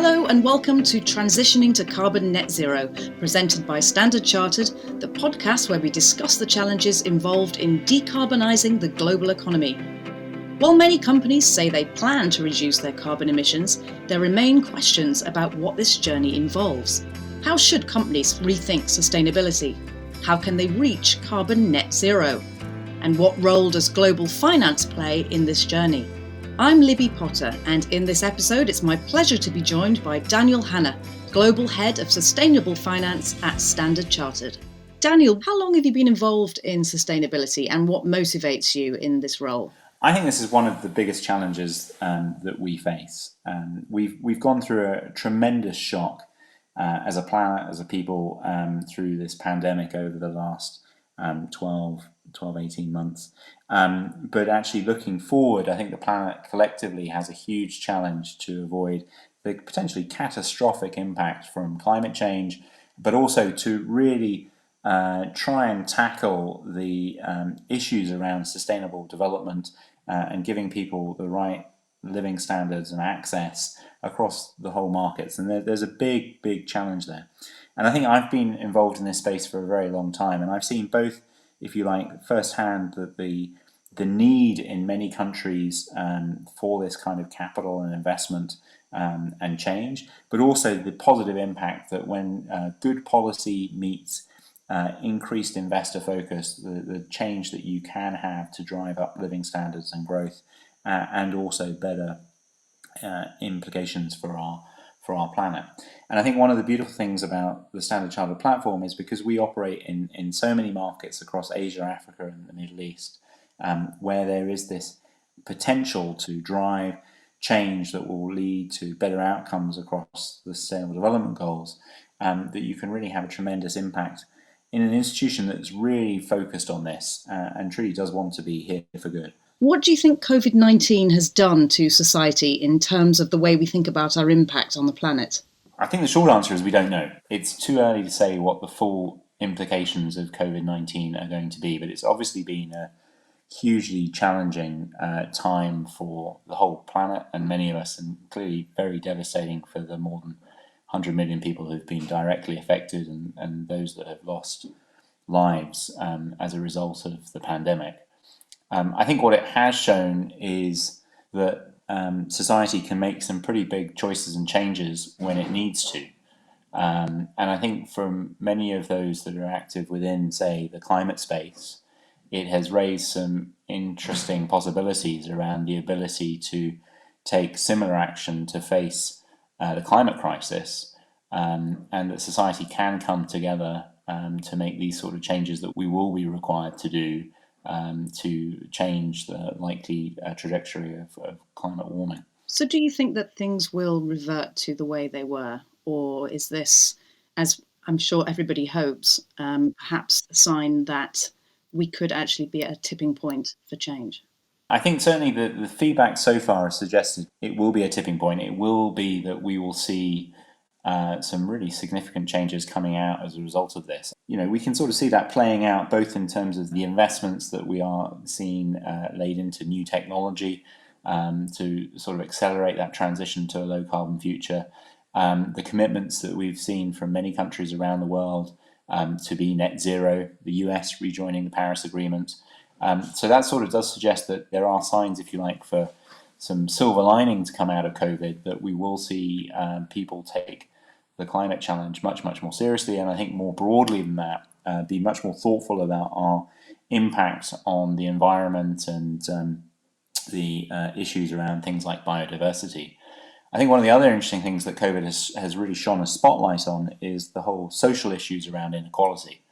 Hello and welcome to Transitioning to Carbon Net Zero, presented by Standard Chartered, the podcast where we discuss the challenges involved in decarbonising the global economy. While many companies say they plan to reduce their carbon emissions, there remain questions about what this journey involves. How should companies rethink sustainability? How can they reach carbon net zero? And what role does global finance play in this journey? I'm Libby Potter, and in this episode it's my pleasure to be joined by Daniel Hanna, Global Head of Sustainable Finance at Standard Chartered. Daniel, how long have you been involved in sustainability and what motivates you in this role? I think this is one of the biggest challenges that we face. We've gone through a tremendous shock as a planet, as a people, through this pandemic over the last 18 months. But actually looking forward, I think the planet collectively has a huge challenge to avoid the potentially catastrophic impact from climate change, but also to really try and tackle the issues around sustainable development and giving people the right living standards and access across the whole markets. And there's a big challenge there. And I think I've been involved in this space for a very long time, and I've seen both, if you like, firsthand that the need in many countries for this kind of capital and investment and change, but also the positive impact that when good policy meets increased investor focus, the change that you can have to drive up living standards and growth, and also better implications for our planet. And I think one of the beautiful things about the Standard Chartered platform is because we operate in so many markets across Asia, Africa and the Middle East, where there is this potential to drive change that will lead to better outcomes across the Sustainable Development Goals, that you can really have a tremendous impact in an institution that's really focused on this and truly does want to be here for good. What do you think COVID-19 has done to society in terms of the way we think about our impact on the planet? I think the short answer is we don't know. It's too early to say what the full implications of COVID-19 are going to be, but it's obviously been a hugely challenging time for the whole planet and many of us, and clearly very devastating for the more than 100 million people who've been directly affected and those that have lost lives as a result of the pandemic. I think what it has shown is that society can make some pretty big choices and changes when it needs to. And I think from many of those that are active within, say, the climate space, it has raised some interesting possibilities around the ability to take similar action to face the climate crisis, and that society can come together to make these sort of changes that we will be required to do to change the likely trajectory of climate warming. So do you think that things will revert to the way they were? Or is this, as I'm sure everybody hopes, perhaps a sign that we could actually be at a tipping point for change? I think certainly the feedback so far has suggested it will be a tipping point. It will be that we will see some really significant changes coming out as a result of this. You know, we can sort of see that playing out both in terms of the investments that we are seeing laid into new technology to sort of accelerate that transition to a low carbon future, the commitments that we've seen from many countries around the world to be net zero, the US rejoining the Paris Agreement. So that sort of does suggest that there are signs, if you like, for some silver lining to come out of COVID, that we will see people take the climate challenge much more seriously, and I think more broadly than that, be much more thoughtful about our impact on the environment and the issues around things like biodiversity. I think one of the other interesting things that COVID has really shone a spotlight on is the whole social issues around inequality,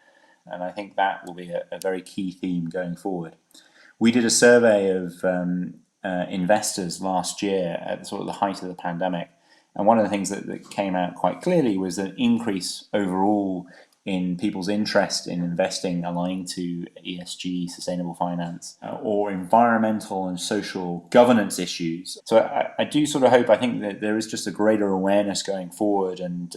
and I think that will be a very key theme going forward. We did a survey of investors last year at sort of the height of the pandemic, and one of the things that came out quite clearly was an increase overall in people's interest in investing aligned to ESG, sustainable finance, or environmental and social governance issues. So I do sort of hope, I think that there is just a greater awareness going forward, and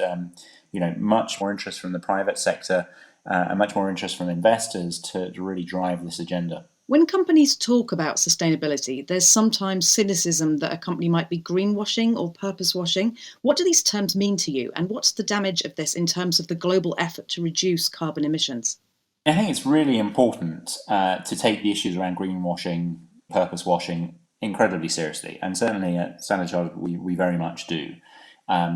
much more interest from the private sector and much more interest from investors to really drive this agenda. When companies talk about sustainability, there's sometimes cynicism that a company might be greenwashing or purpose washing. What do these terms mean to you, and what's the damage of this in terms of the global effort to reduce carbon emissions? I think it's really important to take the issues around greenwashing, purpose washing incredibly seriously, and certainly at Standard Chartered we very much do.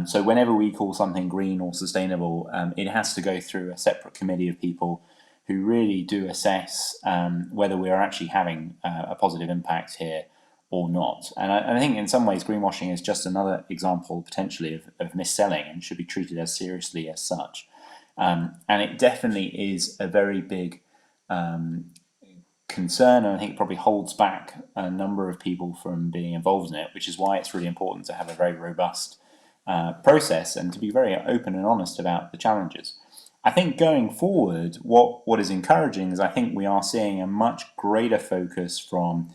So whenever we call something green or sustainable, it has to go through a separate committee of people who really do assess whether we are actually having a positive impact here or not. And I think in some ways greenwashing is just another example potentially of mis-selling and should be treated as seriously as such. And it definitely is a very big concern, and I think it probably holds back a number of people from being involved in it, which is why it's really important to have a very robust process and to be very open and honest about the challenges. I think going forward, what is encouraging is I think we are seeing a much greater focus from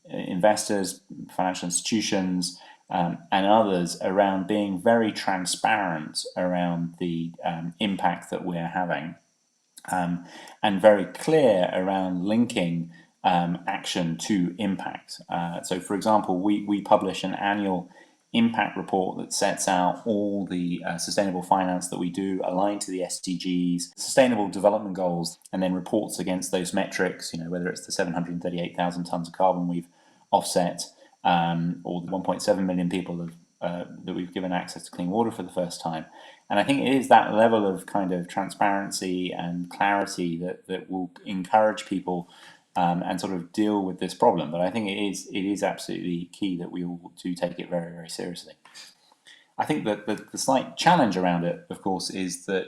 investors, financial institutions, and others around being very transparent around the impact that we're having, and very clear around linking action to impact. So, for example, we publish an annual impact report that sets out all the sustainable finance that we do aligned to the SDGs, sustainable development goals, and then reports against those metrics, whether it's the 738,000 tonnes of carbon we've offset, or the 1.7 million people that we've given access to clean water for the first time. And I think it is that level of kind of transparency and clarity that will encourage people and sort of deal with this problem. But I think it is absolutely key that we all do take it very, very seriously. I think that the slight challenge around it, of course, is that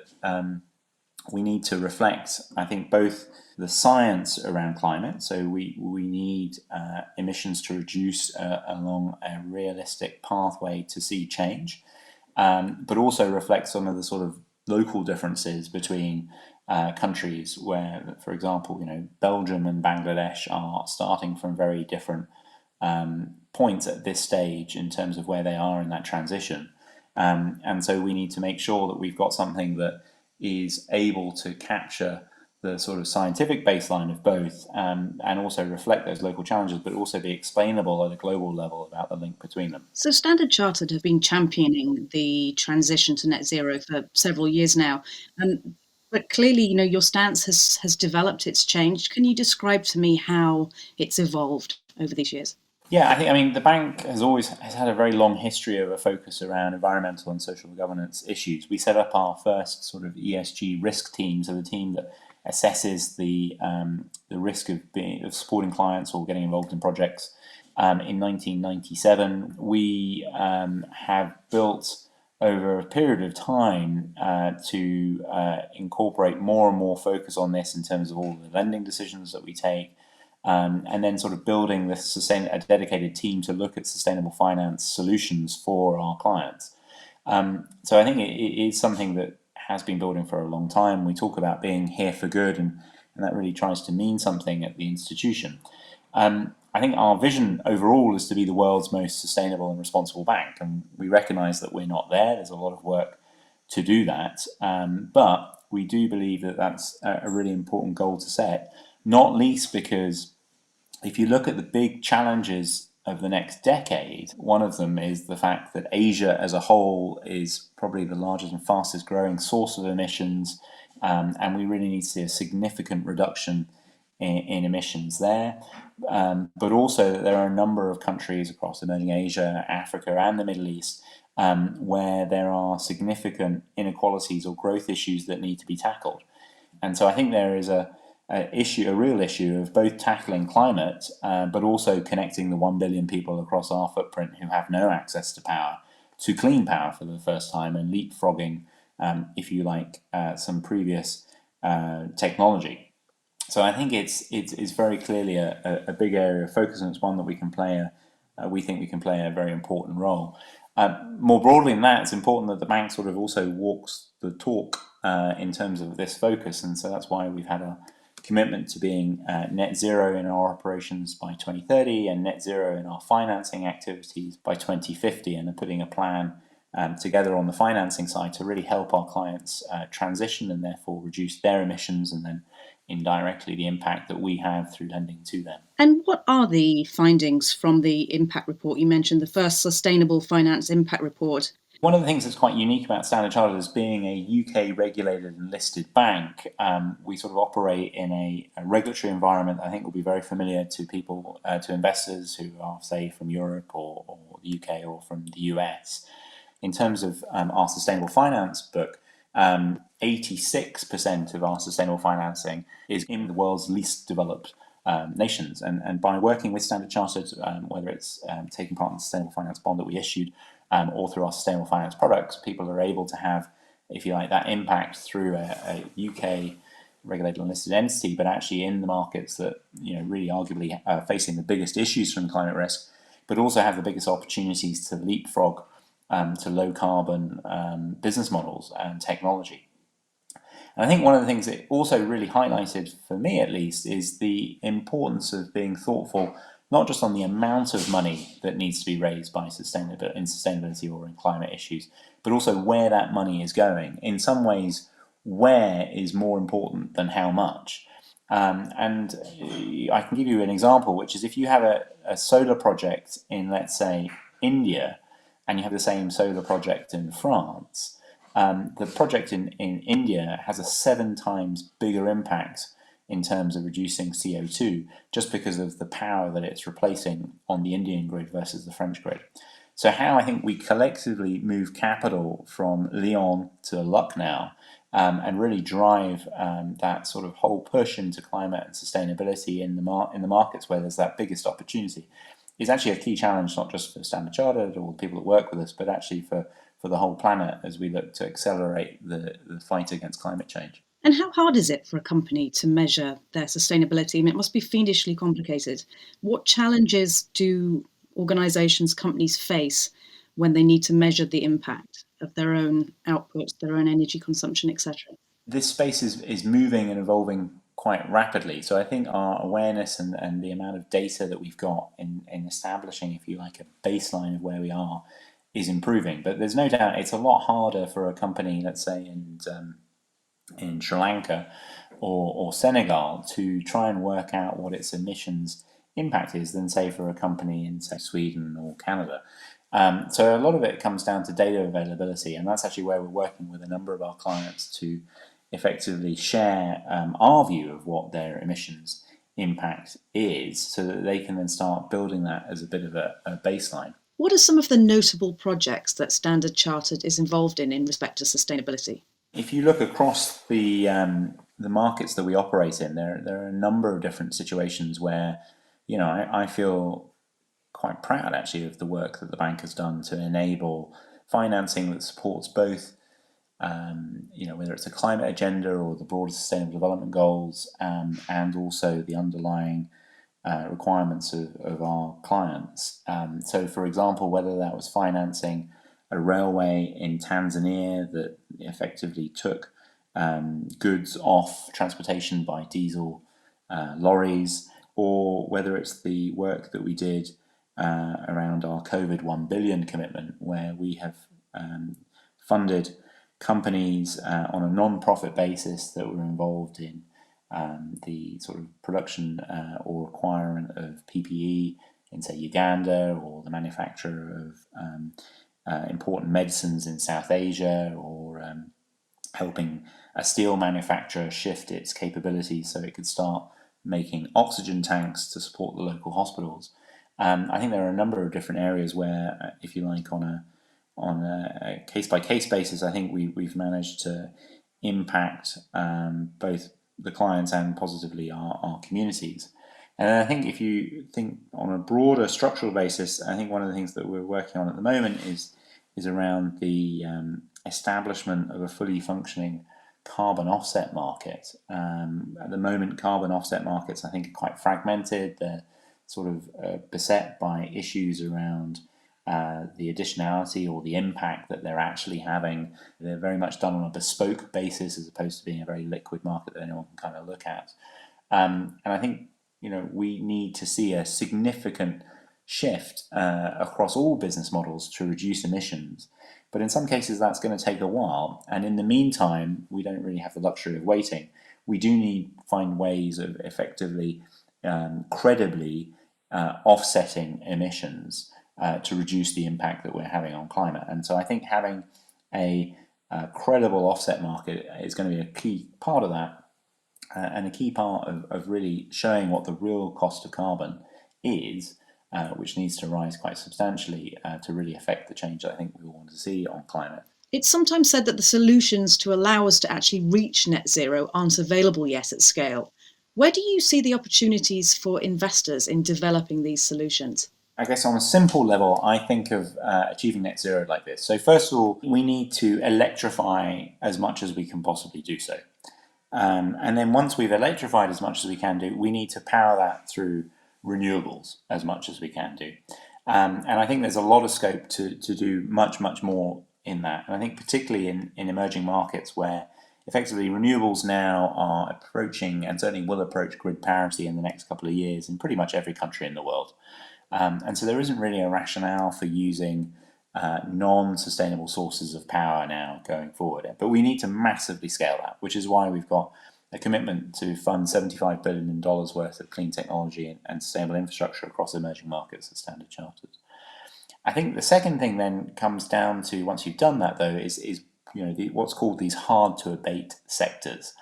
we need to reflect, I think, both the science around climate. So we need emissions to reduce along a realistic pathway to see change, but also reflect some of the sort of local differences between countries where, for example, Belgium and Bangladesh are starting from very different points at this stage in terms of where they are in that transition. And so we need to make sure that we've got something that is able to capture the sort of scientific baseline of both, and also reflect those local challenges, but also be explainable at a global level about the link between them. So Standard Chartered have been championing the transition to net zero for several years now. But clearly, your stance has developed, it's changed. Can you describe to me how it's evolved over these years? Yeah, I mean, the bank has had a very long history of a focus around environmental and social governance issues. We set up our first sort of ESG risk team, so the team that assesses the risk of supporting clients or getting involved in projects. In 1997, we have built over a period of time to incorporate more and more focus on this in terms of all the lending decisions that we take. And then sort of building a dedicated team to look at sustainable finance solutions for our clients. So I think it is something that has been building for a long time. We talk about being here for good, and that really tries to mean something at the institution. I think our vision overall is to be the world's most sustainable and responsible bank, and we recognise that we're not there. There's a lot of work to do that, but we do believe that that's a really important goal to set, not least because if you look at the big challenges of the next decade, one of them is the fact that Asia as a whole is probably the largest and fastest growing source of emissions, and we really need to see a significant reduction in emissions there. But also that there are a number of countries across emerging Asia, Africa, and the Middle East where there are significant inequalities or growth issues that need to be tackled. And so I think there is a real issue of both tackling climate, but also connecting the 1 billion people across our footprint who have no access to power to clean power for the first time, and leapfrogging, if you like, some previous technology. So I think it's very clearly a big area of focus, and it's one that we think we can play a very important role. More broadly than that, it's important that the bank sort of also walks the talk in terms of this focus, and so that's why we've had a commitment to being net zero in our operations by 2030 and net zero in our financing activities by 2050, and are putting a plan together on the financing side to really help our clients transition and therefore reduce their emissions, and then indirectly the impact that we have through lending to them. And what are the findings from the impact report? You mentioned the first Sustainable Finance Impact Report. One of the things that's quite unique about Standard Chartered as being a UK regulated and listed bank, we sort of operate in a regulatory environment that I think will be very familiar to people, to investors who are, say, from Europe or the UK or from the US. In terms of our sustainable finance book, 86% of our sustainable financing is in the world's least developed nations. And by working with Standard Chartered, whether it's taking part in the sustainable finance bond that we issued or through our sustainable finance products, people are able to have, if you like, that impact through a UK regulated and listed entity, but actually in the markets that really arguably are facing the biggest issues from climate risk, but also have the biggest opportunities to leapfrog to low carbon business models and technology. And I think one of the things it also really highlighted, for me at least, is the importance of being thoughtful, not just on the amount of money that needs to be raised by sustainability or in climate issues, but also where that money is going. In some ways, where is more important than how much. And I can give you an example, which is if you have a solar project in, let's say, India, and you have the same solar project in France, the project in India has a 7 times bigger impact in terms of reducing CO2 just because of the power that it's replacing on the Indian grid versus the French grid. So how I think we collectively move capital from Lyon to Lucknow and really drive that sort of whole push into climate and sustainability in the markets where there's that biggest opportunity is actually a key challenge, not just for Standard Chartered or the people that work with us, but actually for the whole planet as we look to accelerate the fight against climate change. And how hard is it for a company to measure their sustainability? I mean, it must be fiendishly complicated. What challenges do organisations, companies face when they need to measure the impact of their own outputs, their own energy consumption, etc.? This space is moving and evolving quite rapidly. So I think our awareness and the amount of data that we've got in establishing, if you like, a baseline of where we are is improving. But there's no doubt it's a lot harder for a company, let's say in Sri Lanka or Senegal, to try and work out what its emissions impact is than, say, for a company in, say, Sweden or Canada. So a lot of it comes down to data availability, and that's actually where we're working with a number of our clients to effectively share our view of what their emissions impact is so that they can then start building that as a bit of a baseline. What are some of the notable projects that Standard Chartered is involved in respect to sustainability? If you look across the markets that we operate in, there are a number of different situations where, I feel quite proud actually of the work that the bank has done to enable financing that supports both, whether it's a climate agenda or the broader sustainable development goals, and also the underlying requirements of our clients. So, for example, whether that was financing a railway in Tanzania that effectively took goods off transportation by diesel lorries, or whether it's the work that we did around our COVID 1 billion commitment, where we have funded companies on a non-profit basis that were involved in the sort of production or requirement of PPE in, say, Uganda, or the manufacture of important medicines in South Asia, or helping a steel manufacturer shift its capabilities so it could start making oxygen tanks to support the local hospitals. I think there are a number of different areas where, if you like, on a case-by-case basis, I think we've managed to impact both the clients and positively our communities. And I think if you think on a broader structural basis, I think one of the things that we're working on at the moment is around the establishment of a fully functioning carbon offset market. At the moment, carbon offset markets, I think, are quite fragmented. They're sort of beset by issues around the additionality or the impact that they're actually having. They're very much done on a bespoke basis as opposed to being a very liquid market that anyone can kind of look at. And I think we need to see a significant shift across all business models to reduce emissions. But in some cases, that's going to take a while. And in the meantime, we don't really have the luxury of waiting. we do need to find ways of effectively, credibly offsetting emissions to reduce the impact that we're having on climate. And so I think having a credible offset market is going to be a key part of that, and a key part of really showing what the real cost of carbon is, which needs to rise quite substantially to really affect the change that I think we all want to see on climate. It's sometimes said that the solutions to allow us to actually reach net zero aren't available yet at scale. Where do you see the opportunities for investors in developing these solutions? I guess on a simple level, I think of achieving net zero like this. So first of all, we need to electrify as much as we can possibly do so. And then once we've electrified as much as we can do, we need to power that through renewables as much as we can do. And I think there's a lot of scope to do much, much more in that. And I think particularly in emerging markets where effectively renewables now are approaching, and certainly will approach, grid parity in the next couple of years in pretty much every country in the world. And so there isn't really a rationale for using non-sustainable sources of power now going forward. But we need to massively scale that, which is why we've got a commitment to fund $75 billion worth of clean technology and sustainable infrastructure across emerging markets at Standard Chartered. I think the second thing then comes down to, once you've done that though, is what's called these hard to abate sectors.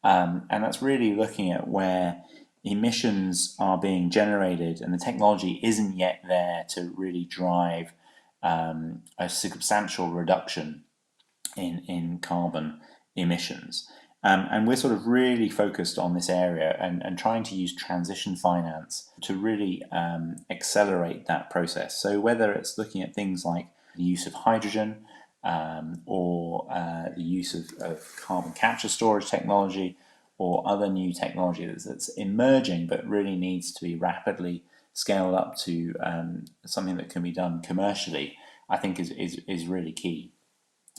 And that's really looking at where emissions are being generated and the technology isn't yet there to really drive a substantial reduction in carbon emissions. And we're sort of really focused on this area and trying to use transition finance to really accelerate that process. So whether it's looking at things like the use of hydrogen or the use of carbon capture storage technology or other new technology that's emerging but really needs to be rapidly scaled up to something that can be done commercially, I think is really key.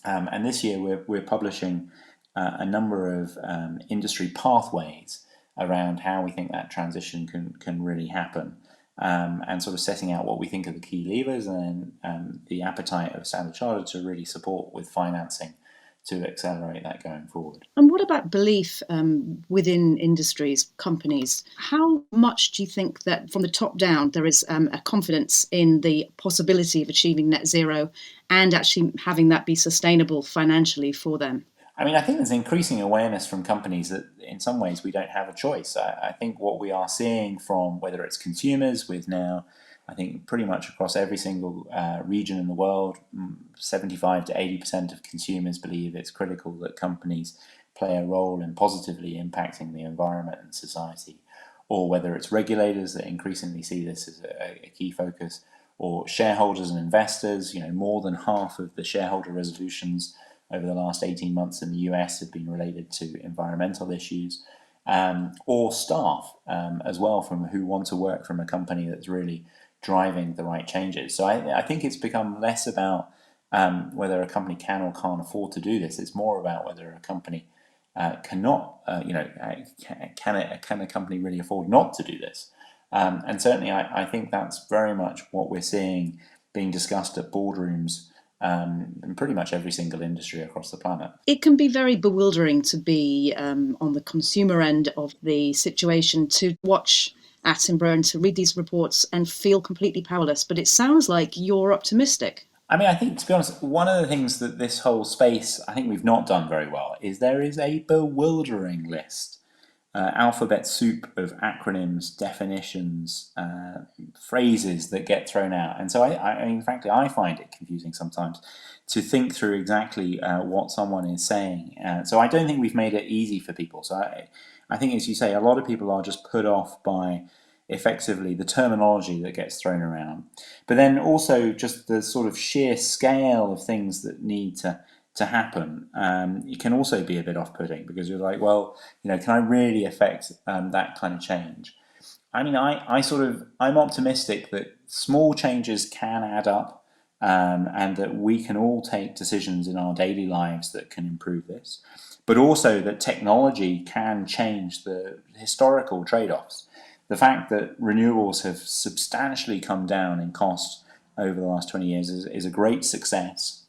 And this year we're publishing a number of industry pathways around how we think that transition can really happen, and sort of setting out what we think are the key levers and the appetite of Standard Chartered to really support with financing to accelerate that going forward. And what about belief within industries, companies? How much do you think that from the top down there is a confidence in the possibility of achieving net zero and actually having that be sustainable financially for them? I mean, I think there's increasing awareness from companies that in some ways we don't have a choice. I think what we are seeing from whether it's consumers with now, I think pretty much across every single region in the world, 75 to 80% of consumers believe it's critical that companies play a role in positively impacting the environment and society, or whether it's regulators that increasingly see this as a key focus, or shareholders and investors. More than half of the shareholder resolutions over the last 18 months in the US have been related to environmental issues, or staff as well, from who want to work from a company that's really driving the right changes. So I think it's become less about whether a company can or can't afford to do this. It's more about whether a company cannot, can a company really afford not to do this? And certainly I think that's very much what we're seeing being discussed at boardrooms in pretty much every single industry across the planet. It can be very bewildering to be on the consumer end of the situation, to watch Attenborough and to read these reports and feel completely powerless. But it sounds like you're optimistic. I mean, I think, to be honest, one of the things that this whole space, I think we've not done very well, is there is a bewildering list, alphabet soup of acronyms, definitions, phrases that get thrown out. And so, I mean, frankly, I find it confusing sometimes to think through exactly what someone is saying. So I don't think we've made it easy for people. So I think, as you say, a lot of people are just put off by effectively the terminology that gets thrown around, but then also just the sort of sheer scale of things that need to happen. It can also be a bit off-putting, because you're like, well, can I really affect that kind of change? I mean, I'm optimistic that small changes can add up, and that we can all take decisions in our daily lives that can improve this, but also that technology can change the historical trade-offs. The fact that renewables have substantially come down in cost over the last 20 years is a great success,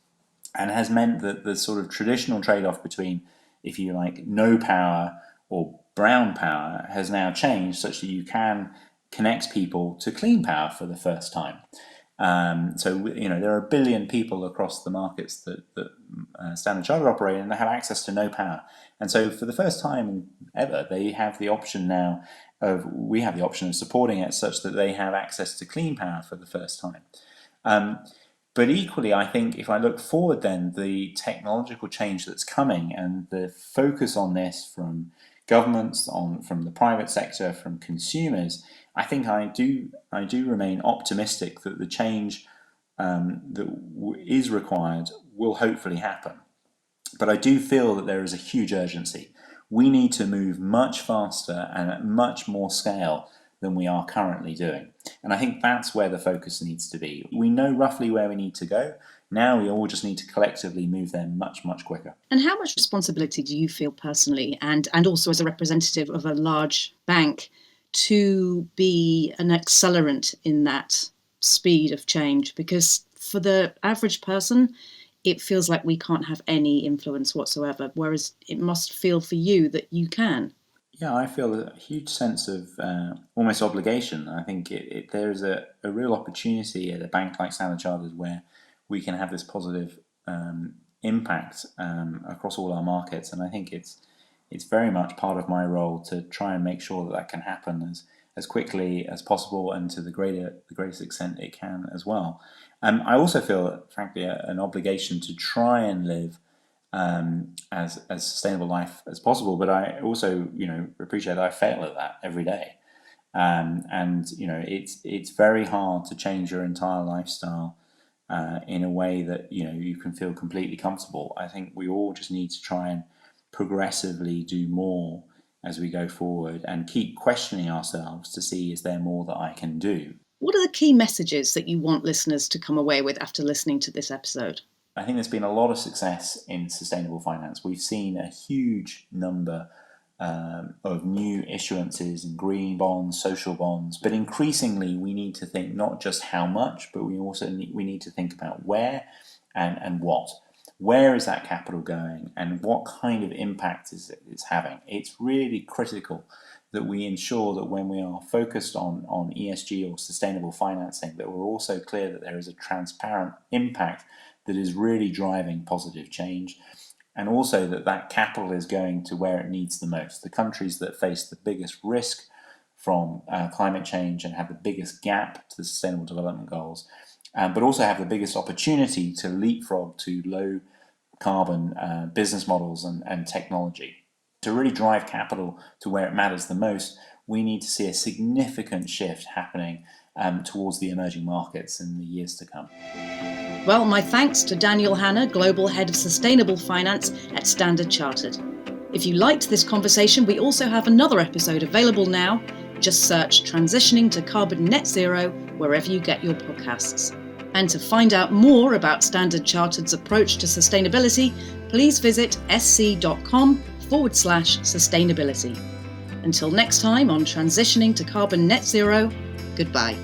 and has meant that the sort of traditional trade-off between, if you like, no power or brown power has now changed such that you can connect people to clean power for the first time. So there are 1 billion people across the markets that Standard Chartered operate in that have access to no power. And so for the first time ever, they have the option now we have the option of supporting it such that they have access to clean power for the first time. But equally, I think if I look forward then, the technological change that's coming and the focus on this from governments, from the private sector, from consumers, I think I do remain optimistic that the change that is required will hopefully happen. But I do feel that there is a huge urgency. We need to move much faster and at much more scale than we are currently doing. And I think that's where the focus needs to be. We know roughly where we need to go. Now we all just need to collectively move there much, much quicker. And how much responsibility do you feel personally and also as a representative of a large bank to be an accelerant in that speed of change? Because for the average person, it feels like we can't have any influence whatsoever, whereas it must feel for you that you can. Yeah, I feel a huge sense of almost obligation. I think there is a real opportunity at a bank like Standard Chartered where we can have this positive impact across all our markets, and I think it's very much part of my role to try and make sure that can happen as quickly as possible and to the greatest extent it can as well. I also feel, frankly, an obligation to try and live as sustainable life as possible, but I also appreciate that I fail at that every day, and it's very hard to change your entire lifestyle in a way that you can feel completely comfortable. I think we all just need to try and progressively do more as we go forward and keep questioning ourselves to see, is there more that I can do? What are the key messages that you want listeners to come away with after listening to this episode? I think there's been a lot of success in sustainable finance. We've seen a huge number of new issuances in green bonds, social bonds, but increasingly we need to think not just how much, but we need to think about where and what. Where is that capital going and what kind of impact is it's having? It's really critical that we ensure that when we are focused on ESG or sustainable financing, that we're also clear that there is a transparent impact that is really driving positive change, and also that capital is going to where it needs the most. The countries that face the biggest risk from climate change and have the biggest gap to the Sustainable Development Goals, but also have the biggest opportunity to leapfrog to low carbon business models and technology. To really drive capital to where it matters the most, we need to see a significant shift happening towards the emerging markets in the years to come. Well, my thanks to Daniel Hanna, Global Head of Sustainable Finance at Standard Chartered. If you liked this conversation, we also have another episode available now. Just search Transitioning to Carbon Net Zero wherever you get your podcasts. And to find out more about Standard Chartered's approach to sustainability, please visit sc.com/sustainability. Until next time on Transitioning to Carbon Net Zero, goodbye.